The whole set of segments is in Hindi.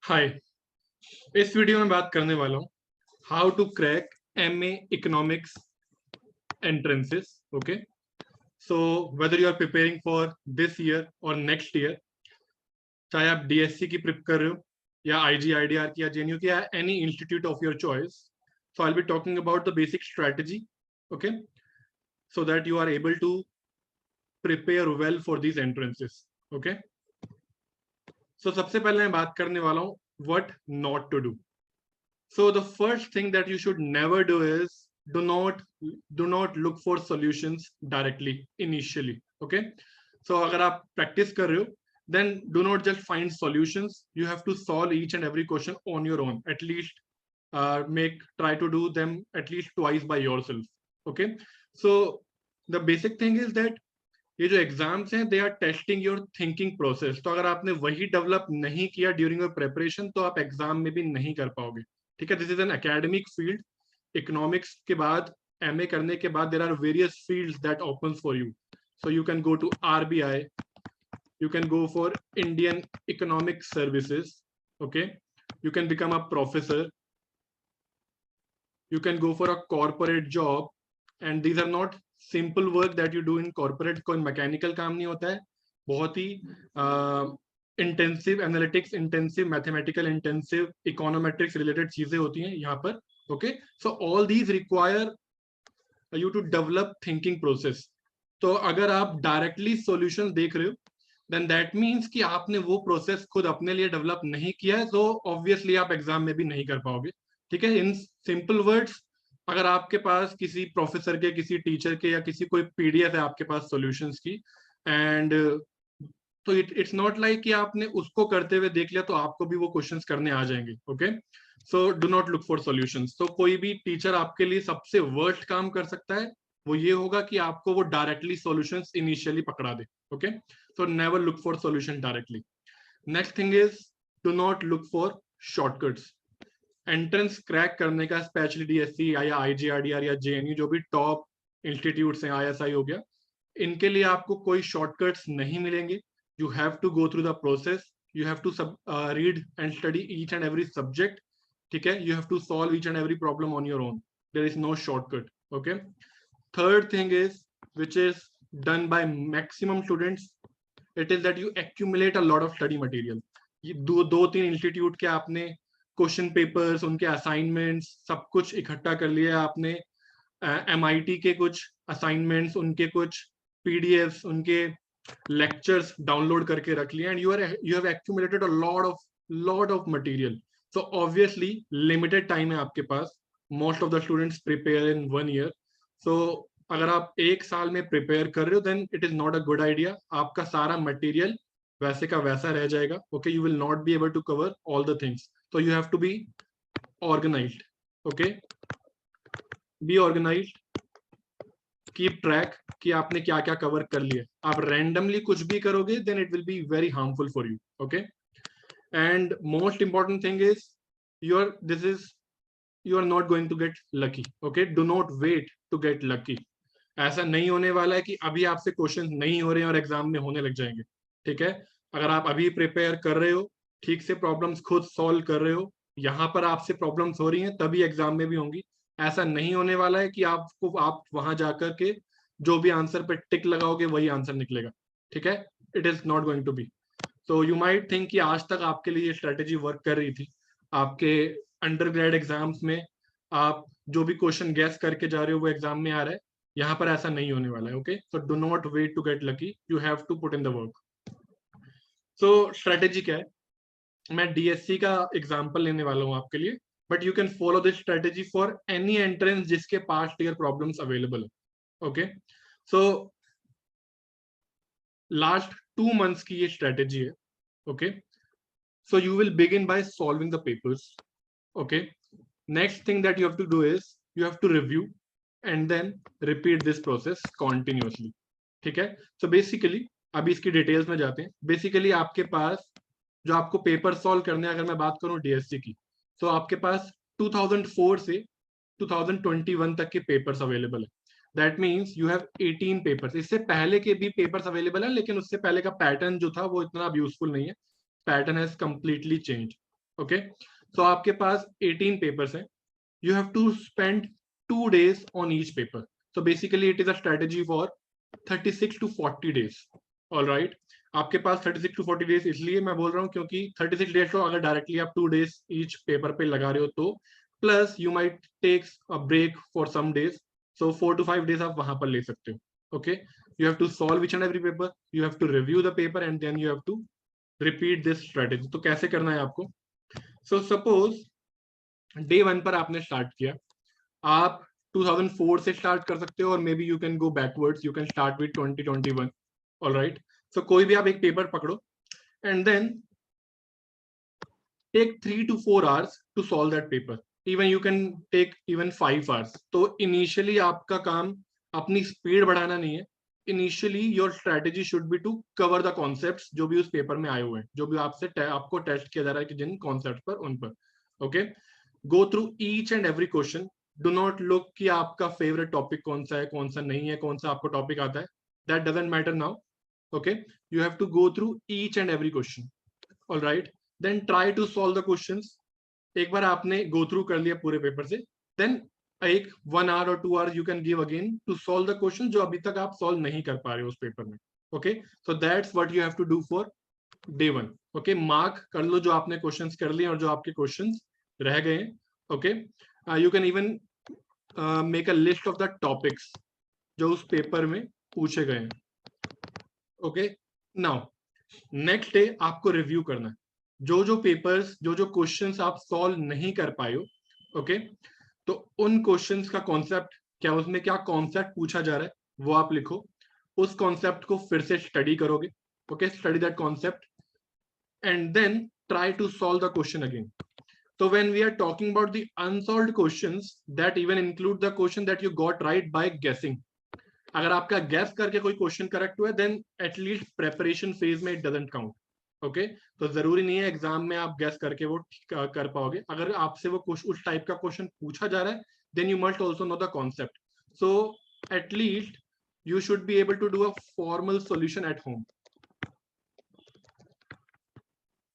हाय, इस वीडियो में बात करने वाला हूँ how to crack MA economics entrances. Okay, so whether you are preparing for this year और नेक्स्ट ईयर, चाहे आप DSE की प्रिप कर रहे हो या IGIDR की या JNU की या any institute of your choice, so I will be talking about the basic strategy. Okay, so that you are able to prepare well for these entrances. Okay, so सबसे पहले मैं बात करने वाला हूँ what not to do. So the first thing that you should never do is do not look for solutions directly initially. Okay, so अगर आप practice कर रहे हो, then do not just find solutions. You have to solve each and every question on your own. At least try to do them at least twice by yourself. Okay, so the basic thing is that ये जो एग्जाम्स हैं they are testing your thinking process. तो अगर आपने वही डेवलप नहीं किया ड्यूरिंग योर प्रेपरेशन तो आप एग्जाम में भी नहीं कर पाओगे. ठीक है, this is an academic field. Economics के बाद MA करने के बाद there are various fields that opens for you. So you can go to RBI, you can go for Indian Economic Services. Okay, you can become a professor, you can go for a corporate job, and these are not simple work that you do in corporate. कोई मैकेनिकल काम नहीं होता है, बहुत ही intensive analytics intensive mathematical intensive econometrics related चीजें होती हैं यहाँ पर. Okay, so all these require you to develop thinking process. तो अगर आप डायरेक्टली सॉल्यूशन देख रहे हो देन दैट मीन्स कि आपने वो प्रोसेस खुद अपने लिए डेवलप नहीं किया है, तो ऑब्वियसली आप एग्जाम में भी नहीं कर पाओगे. ठीक है, इन सिंपल वर्ड्स, अगर आपके पास किसी प्रोफेसर के, किसी टीचर के या किसी कोई PDF है आपके पास सॉल्यूशंस की, एंड तो इट्स नॉट लाइक कि आपने उसको करते हुए देख लिया तो आपको भी वो क्वेश्चंस करने आ जाएंगे. Okay, so do not look for solutions. तो कोई भी टीचर आपके लिए सबसे वर्स्ट काम कर सकता है वो ये होगा कि आपको वो डायरेक्टली सॉल्यूशंस इनिशियली पकड़ा दे. Okay, so never look for solution directly. Next thing is do not look for shortcuts. Entrance crack करने का स्पेशली DSE या IGIDR या JNU जो भी टॉप इंस्टीट्यूट्स हैं, ISI हो गया, इनके लिए आपको कोई शॉर्टकट्स नहीं मिलेंगे. You have to go through the process, you have to read and study each and every subject. ठीक है, you have to solve each and every problem on your own. There is no shortcut. Okay, third thing is which is done by maximum students, it is that you accumulate a lot of study material. ये दो तीन इंस्टीट्यूट के आपने क्वेश्चन पेपर्स, उनके असाइनमेंट्स सब कुछ इकट्ठा कर लिया आपने. MIT के कुछ असाइनमेंट्स, उनके कुछ PDFs, उनके लेक्चर्स डाउनलोड करके रख लिए, and you have accumulated a lot of material. So obviously limited time है आपके पास. Most of the students prepare in 1 year. So अगर आप एक साल में प्रिपेयर कर रहे हो then it is not a good idea. आपका सारा मटेरियल वैसे का वैसा रह जाएगा. Okay, you will not be able to cover all the things. So you have to be organized. Okay, be organized, keep track कि आपने क्या क्या कवर कर लिया. आप randomly कुछ भी करोगे then it will be very harmful for you. Okay, and most important thing is you are not going to get lucky. Okay, do not wait to get lucky. ऐसा नहीं होने वाला है कि अभी आपसे क्वेश्चन नहीं हो रहे हैं और एग्जाम में होने लग जाएंगे. ठीक है, अगर आप अभी प्रिपेयर कर रहे हो, ठीक से प्रॉब्लम्स खुद सॉल्व कर रहे हो, यहाँ पर आपसे प्रॉब्लम्स हो रही हैं, तभी एग्जाम में भी होंगी. ऐसा नहीं होने वाला है कि आप वहां जाकर के जो भी आंसर पे टिक लगाओगे वही आंसर निकलेगा. ठीक है, it is not going to be. So you might think कि आज तक आपके लिए ये स्ट्रेटेजी वर्क कर रही थी. आपके अंडर ग्रेड एग्जाम्स में आप जो भी क्वेश्चन गैस करके जा रहे हो वो एग्जाम में आ रहा है. यहाँ पर ऐसा नहीं होने वाला है. Okay, so do not wait to get lucky, you have to put in the work. So strategy क्या है, मैं DSE का एग्जांपल लेने वाला हूं आपके लिए, but you can follow this strategy for any entrance जिसके पास्ट ईयर प्रॉब्लम्स अवेलेबल है. ओके, सो लास्ट 2 months की ये स्ट्रेटेजी है. Okay, so you will begin by solving the papers. Okay, next thing that you have to do is you have to review and then repeat this process continuously. ठीक है, सो बेसिकली अभी इसकी डिटेल्स में जाते हैं. बेसिकली आपके पास जो आपको पेपर सॉल्व करने, अगर मैं बात करूं DSE की, तो आपके पास 2004 से 2021 तक के पेपर्स अवेलेबल है. That means you have 18 papers. इससे पहले के भी पेपर्स अवेलेबल है, लेकिन उससे पहले का पैटर्न जो था वो इतना अब यूजफुल नहीं है. Pattern has completely change. Okay, तो आपके पास 18 पेपर्स हैं, you have to spend 2 days on each paper. So basically it is a strategy for 36 to 40 days. All right, आपके पास 36 to 40 days इसलिए मैं बोल रहा हूँ क्योंकि 36 days तो अगर डायरेक्टली आप 2 days each पेपर पे लगा रहे हो तो plus you might take a break for some days, so 4 to 5 days आप वहां पर ले सकते हो. Okay, you have to solve each and every paper, you have to review the paper and then you have to repeat this strategy. तो कैसे करना है आपको? So suppose डे 1 पर आपने स्टार्ट किया, आप 2004 से स्टार्ट कर सकते हो और maybe you can go backwards, you can start with 2021. Alright, so कोई भी आप एक पेपर पकड़ो and then take 3 to 4 hours to solve that paper. Even you can take even 5 hours. तो इनिशियली आपका काम अपनी स्पीड बढ़ाना नहीं है. Initially your strategy should be to cover the concepts जो भी उस पेपर में आए हुए हैं, जो भी आपको टेस्ट किया जा रहा है कि जिन कॉन्सेप्ट पर उन पर. Okay, go through each and every question. Do not look कि आपका फेवरेट टॉपिक कौन सा है, कौन सा नहीं है, कौन सा आपको टॉपिक आता है. That doesn't matter now. Okay, you have to go through each and every question. Alright, then try to solve the questions. एक बार आपने गो थ्रू कर लिया पूरे पेपर से, देन एक 1 hour और 2 hours you can give again to solve the question जो अभी तक आप सॉल्व नहीं कर पा रहे हो उस पेपर में. Okay, so that's what you have to do for day 1. Okay, mark कर लो जो आपने क्वेश्चंस कर लिए और जो आपके क्वेश्चंस रह गए हैं. Okay, you can even make a list of the topics जो उस पेपर में पूछे गए हैं. ओके, नाउ नेक्स्ट डे आपको रिव्यू करना है जो पेपर्स, जो क्वेश्चंस आप सॉल्व नहीं कर पाए हो. ओके, तो उन क्वेश्चंस का कॉन्सेप्ट क्या, उसमें क्या कॉन्सेप्ट पूछा जा रहा है वो आप लिखो. उस कॉन्सेप्ट को फिर से स्टडी करोगे. Okay, study that concept and then try to solve the question again. So when we are talking about the unsolved questions, that even include the question that you got right by guessing. अगर आपका गैस करके कोई क्वेश्चन करेक्ट हुआ है, देन एटलीस्ट प्रेपरेशन फेज में इट डजंट काउंट. ओके, तो जरूरी नहीं है एग्जाम में आप गैस करके वो कर पाओगे. अगर आपसे वो उस टाइप का क्वेश्चन पूछा जा रहा है, then you must also know the concept. So at least you should be able to do a formal solution at home.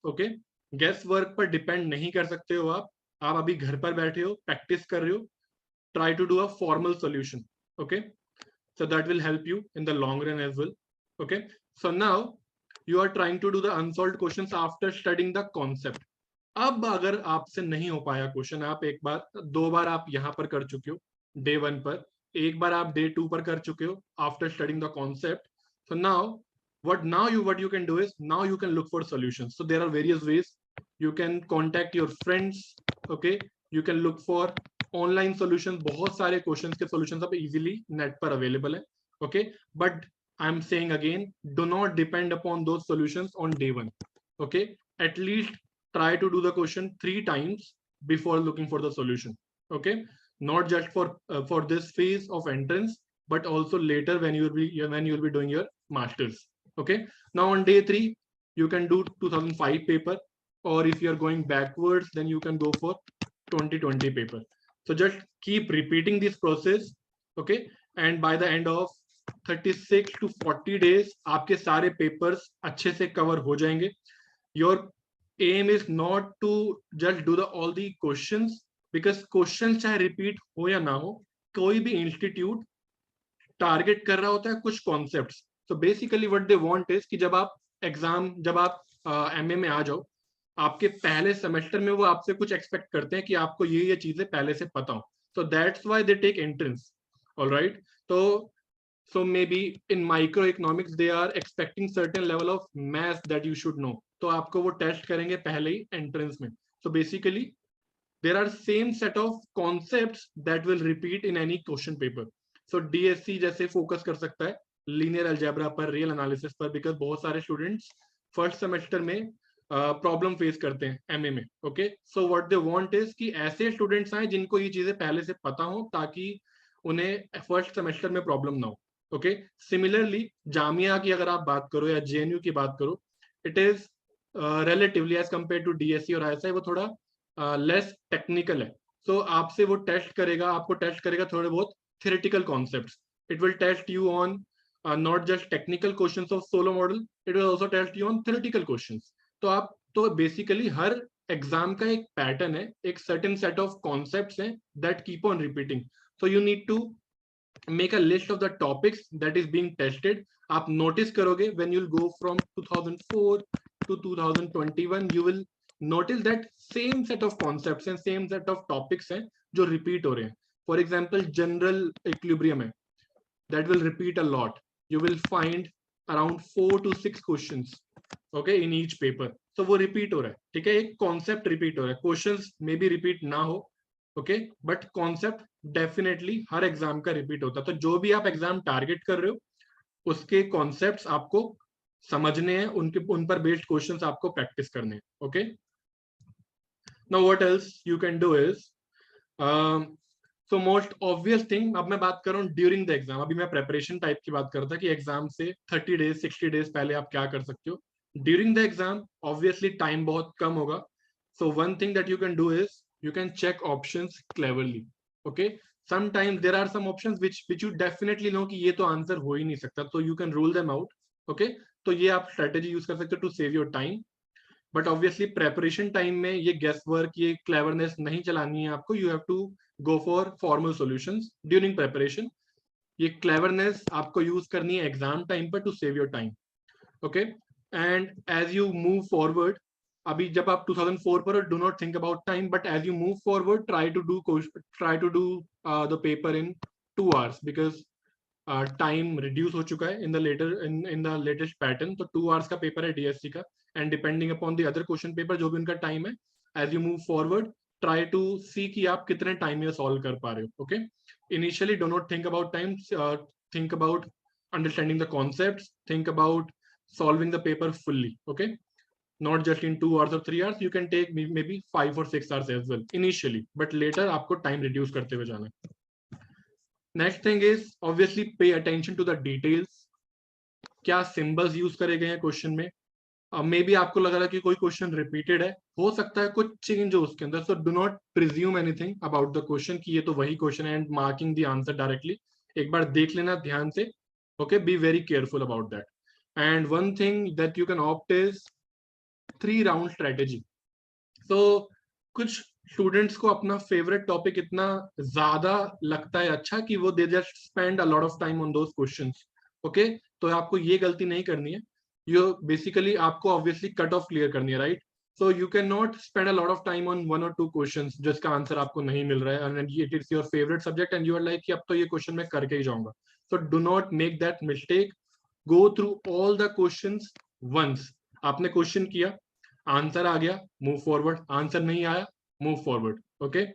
Okay, guess work पर डिपेंड नहीं कर सकते हो आप अभी घर पर बैठे हो, प्रैक्टिस कर रहे हो. Try to do a formal solution. Okay, so that will help you in the long run as well. Okay, so now you are trying to do the unsolved questions after studying the concept. अब अगर आपसे नहीं हो पाया क्वेश्चन, आप एक बार 2 बार आप यहाँ पर कर चुके हो डे 1 पर, एक बार आप डे 2 पर कर चुके हो after studying the concept. so now what you can do is now you can look for solutions. So there are various ways. You can contact your friends. Okay, you can look for online solution. बहुत सारे क्वेश्चंस के सॉल्यूशंस अब इजीली नेट पर अवेलेबल है. Okay, but I am saying again, do not depend upon those solutions on day 1. Okay, at least try to do the question 3 times before looking for the solution. Okay, not just for this phase of entrance, but also later when you will be doing your masters. Okay, now on day 3 you can do 2005 paper, or if you are going backwards then you can go for 2020 paper. So just keep repeating this process. Okay, and by the end of 36 to 40 days आपके सारे papers अच्छे से cover हो जाएंगे. Your aim is not to just do all the questions, because questions चाहे repeat हो या ना हो, कोई भी institute target कर रहा होता है कुछ concepts. So basically what they want is कि जब आप MA में आ जाओ, आपके पहले सेमेस्टर में वो आपसे कुछ एक्सपेक्ट करते हैं कि आपको ये चीजें पहले से पता हो. So that's why they take entrance. Alright, so maybe in microeconomics they are expecting certain level of math that you should know. तो आपको वो टेस्ट करेंगे पहले ही एंट्रेंस में. So basically there are same set of concepts that will repeat in any question paper. So DSE जैसे फोकस कर सकता है लीनियर अलजेब्रा पर, रियल एनालिसिस पर, बिकॉज बहुत सारे स्टूडेंट्स फर्स्ट सेमेस्टर में प्रॉब्लम फेस करते हैं एमए में. Okay, so what they want is कि ऐसे स्टूडेंट्स आए जिनको ये चीजें पहले से पता हो, ताकि उन्हें फर्स्ट सेमेस्टर में प्रॉब्लम ना हो. ओके, सिमिलरली जामिया की अगर आप बात करो या JNU की बात करो, it is relatively as compare to DSE और ISI वो थोड़ा लेस टेक्निकल है. सो आपसे वो आपको टेस्ट करेगा थोड़े बहुत theoretical concepts. It will test you on not just technical questions of solo model, it will also test you on theoretical questions. तो बेसिकली हर एग्जाम का एक पैटर्न है, एक सर्टेन सेट ऑफ कॉन्सेप्ट्स हैं that keep on repeating. So you need to make a list of the topics that is being tested. आप notice करोगे when you'll go from 2004 to 2021, you will notice that same set of concepts and same set of topics हैं जो repeat हो रहे हैं. For example, general equilibrium है, that will repeat a lot. You will find around 4 to 6 questions, okay, in each paper. So वो repeat हो रहा है, ठीक है, एक concept repeat हो रहा है. Questions may be repeat ना हो, okay, but concept definitely her exam का रिपीट होता है. तो जो भी आप एग्जाम टारगेट कर रहे हो उसके कॉन्सेप्ट्स आपको समझने हैं, उन पर बेस्ड क्वेश्चंस आपको प्रैक्टिस करने हैं. Okay, now what else you can do is, so most obvious thing, अब मैं बात कर रहा हूँ ड्यूरिंग द एग्जाम. अभी मैं प्रेपरेशन टाइप की बात कर रहा था कि एग्जाम से 30 डेज 60 डेज पहले आप क्या कर सकते हो. During the exam obviously time बहुत कम होगा. So one thing that you can do is you can check options cleverly. Okay, sometimes there are some options which you definitely know कि ये तो आंसर हो ही नहीं सकता, तो you can rule them out. Okay, तो ये आप strategy यूज कर सकते हो to save your time. But obviously preparation time में ये guess work, ये cleverness नहीं चलानी है आपको. You have to go for formal solutions during preparation. ये cleverness आपको यूज करनी है exam time पर to save your time. Okay, and as you move forward, अभी जब आप 2004 पर, do not think about time, but as you move forward try to do the paper in 2 hours, because time reduce हो चुका है इन द लेटेस्ट पैटर्न. तो 2 hours का पेपर है डीएससी का, and depending upon the other question paper जो भी उनका टाइम है, as you move forward try to see कि आप कितने टाइम में सॉल्व कर पा रहे हो. Okay, initially do not think about time, think about understanding the concepts, think about solving the paper fully. Okay, not just in 2 hours or 3 hours, you can take maybe 5 or 6 hours as well initially, but later आपको time reduce करते हुए जाना है. Next thing is obviously pay attention to the details. क्या symbols use करे गए हैं क्वेश्चन में. मे बी आपको लग रहा है कि कोई क्वेश्चन रिपीटेड है, हो सकता है कुछ चेंज हो उसके अंदर. सो do not presume anything about the question कि ये तो वही क्वेश्चन है, and marking the answer directly. एक बार देख लेना ध्यान से. Okay, be very careful about that. And one thing that you can opt is 3 round strategy. तो कुछ स्टूडेंट्स को अपना फेवरेट टॉपिक इतना ज्यादा लगता है अच्छा कि वो they just spend a lot of time on those questions. Okay, तो आपको ये गलती नहीं करनी है. you basically आपको obviously कट ऑफ क्लियर करनी है, right. So you can not spend a lot of time on 1 or 2 questions जिसका आंसर आपको नहीं मिल रहा है, and it is your favourite subject and you are like कि अब तो ये क्वेश्चन मैं करके ही जाऊंगा. So do not make that mistake. Go through all the questions once. आपने क्वेश्चन किया, आंसर आ गया, मूव फॉरवर्ड. आंसर नहीं आया, मूव फॉरवर्ड. ओके,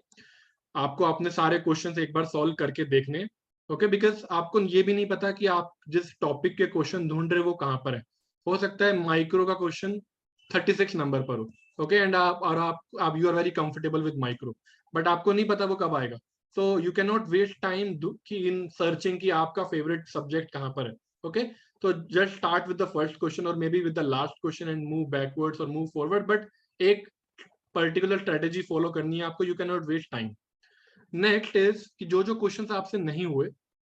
आपको अपने सारे क्वेश्चंस एक बार सॉल्व करके देखने. ओके, बिकॉज आपको ये भी नहीं पता कि आप जिस टॉपिक के क्वेश्चन ढूंढ रहे हो वो कहाँ पर है. हो सकता है माइक्रो का क्वेश्चन 36 नंबर पर हो. ओके, एंड आप you are very comfortable with micro, but आपको नहीं पता वो कब आएगा. So you can not waste time कि इन सर्चिंग कि आपका फेवरेट सब्जेक्ट कहाँ पर है. ओके, तो just start with the first question और maybe with the last question and move backwards और मूव फॉरवर्ड, बट एक पर्टिकुलर स्ट्रेटेजी फॉलो करनी है आपको. You can not waste time. Next is कि जो जो क्वेश्चंस आपसे नहीं हुए,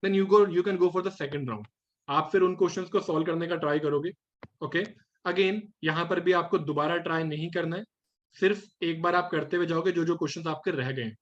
then you can go for the second round. आप फिर उन क्वेश्चंस को सॉल्व करने का ट्राई करोगे. ओके, अगेन यहाँ पर भी आपको दोबारा ट्राई नहीं करना है, सिर्फ एक बार आप करते हुए जाओगे जो जो क्वेश्चंस आपके रह गए हैं.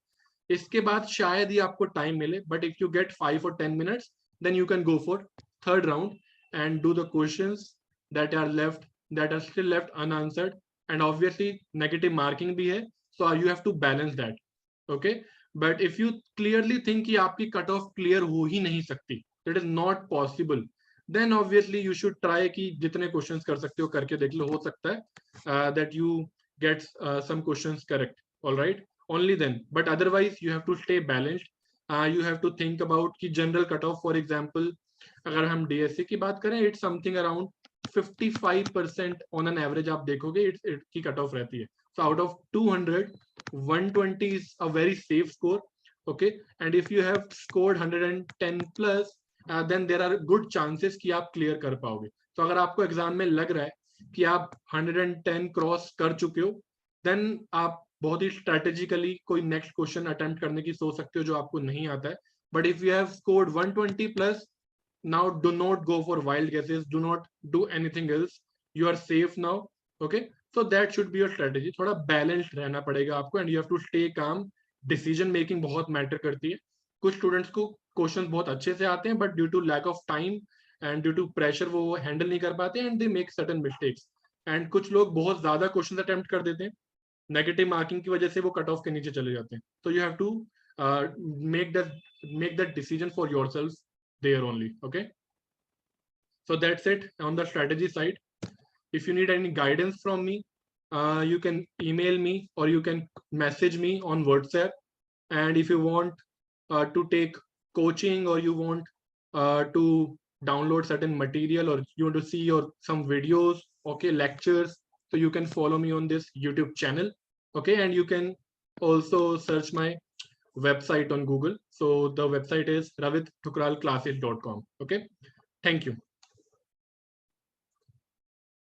इसके बाद शायद ही आपको टाइम मिले, but if you get 5 or 10 minutes, then you can go for third round and do the questions that are still left unanswered. And obviously negative marking भी है, so you have to balance that. Okay, but if you clearly think कि आपकी कट ऑफ क्लियर हो ही नहीं सकती, it is not possible, then obviously you should try कि जितने क्वेश्चंस कर सकते हो करके देख लो. हो सकता है that you get some questions correct, all right, only then. But otherwise you have to stay balanced. You have to think about कि general cutoff, for example अगर हम DSE की बात करें, it's something around 55% on an average. आप देखोगे it's की कट ऑफ रहती है. So out of 200, 120 is a very safe score. Okay, and if you have scored 110 plus, then there are good chances कि आप क्लियर कर पाओगे. तो अगर आपको एग्जाम में लग रहा है कि आप 110 क्रॉस कर चुके हो, देन आप बहुत ही स्ट्रेटेजिकली कोई नेक्स्ट क्वेश्चन अटेम्प्ट करने की सोच सकते हो जो आपको नहीं आता है. But if you have scored 120 plus, now do not go for wild guesses, do not do anything else. You are safe now. Okay, So that should be your strategy. थोड़ा balanced रहना पड़ेगा आपको, and you have to stay calm. Decision making बहुत matter करती है. कुछ students को questions बहुत अच्छे से आते हैं, but due to lack of time and due to pressure वो handle नहीं कर पाते, and they make certain mistakes. And कुछ लोग बहुत ज़्यादा questions attempt कर देते हैं, negative marking की वजह से वो cut off के नीचे चले जाते हैं. So you have to make that decision for yourselves there only. Okay. So that's it on the strategy side. If you need any guidance from me, you can email me or you can message me on WhatsApp. And if you want to take coaching or you want to download certain material or you want to see some videos, okay, lectures, so you can follow me on this YouTube channel. Okay, and you can also search my website on Google. So the website is ravitthukral.classes.com. Okay, thank you.